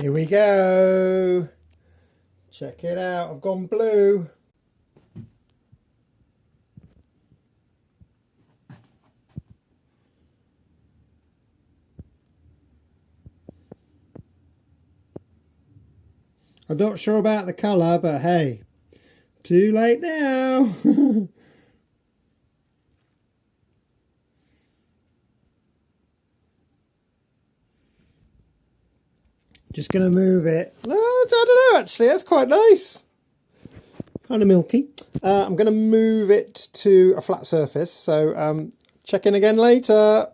Here we go. Check it out. I've gone blue. I'm not sure about the colour, but hey, too late now. Just going to move it. No, I don't know, actually. That's quite nice. Kind of milky. I'm going to move it to a flat surface. So check in again later.